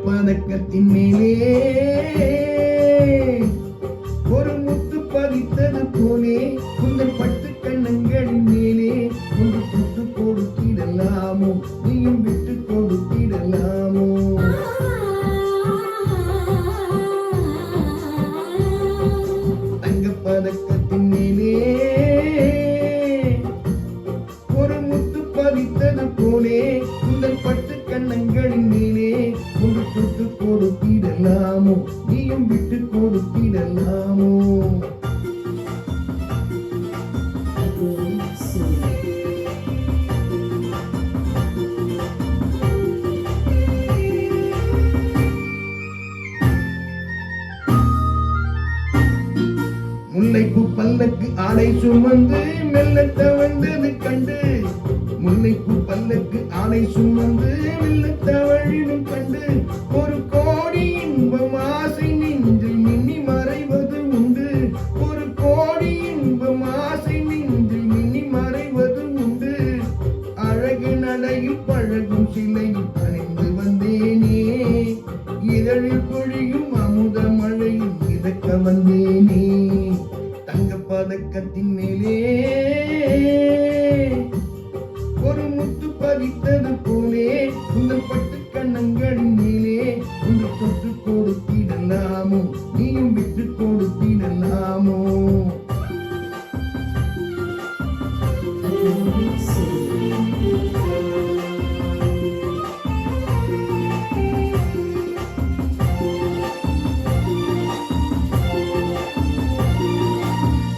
பதக்கத்தின் மேலே ஒரு முத்து பதித்தது போலே உங்கள் பட்டு கண்ணங்களின் மேலே ஒன்று தொட்டு கொடுத்திடலாமோ நீயும் விட்டு கொடுத்திடலாமோ தங்க பதக்கத்தின் மேலே ஒரு முத்து பதித்தது போலே உங்கள் பட்டு கண்ணங்களின் மேலே ஒன்று தொட்டு கொடுத்திடலாமோ நீயும் விட்டு கொடுத்திடலாமோ முல்லைப்பூ பல்லக்கு ஆடை சுமந்து மெல்ல தவழ்ந்தது கண்டு முல்லைப்பூ பல்லக்கு ஆடை சுமந்து மெல்ல தவழினும் கண்டு ஒரு கோடி இன்பம் ஆசை நெஞ்சில் மின்னி மறைவது உண்டு ஒரு கோடி இன்பம் ஆசை நெஞ்சில் மின்னி மறைவது உண்டு அழகு நடையில் பழகும் சிலையில் அணிந்து வந்தேனே இதழில் பொழியும் அமுத மழையில் மிதக்க வந்தேனே தங்க பதக்கத்தின் மேலே ஒரு முத்து பதித்தது போலே உங்கள் பட்டு கண்ணங்களின் மேலே ஒன்று தொட்டு கொடுத்திடலாமோ நீயும் விட்டு கொடுத்திடலாமோ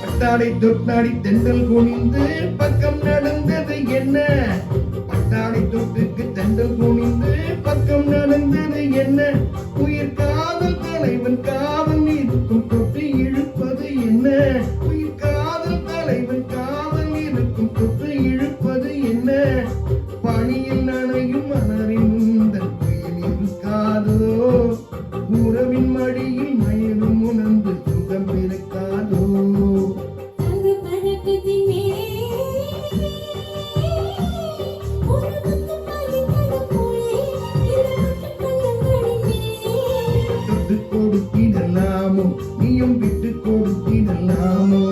பட்டாடை தொட்டாடி தென்றல் குனிந்து பக்கம் நடந்தது என்ன பட்டாடை தொட்டுக்கு தென்றல் குனிந்து பக்கம் நடந்தது என்ன உயிர் காதல் தலைவன் காவல் இருக்கும் தொட்டு இழுப்பது என்ன உயிர் காதல் தலைவன் காவல் இருக்கும் தொட்டு இழுப்பது என்ன பணியில் நனையும் மலரின் முந்தன் புயல் இருக்காதோ உறவின் மடியில் மயிலும் உணர்ந்து சுகம் பிறக்காதோ கொடுத்திடலாமோ நீயும் விட்டு கொடுத்திடலாமோ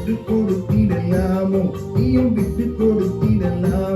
தொட்டு கொடுத்திடலாமோ நீயும் விட்டு கொடுத்திடலாம்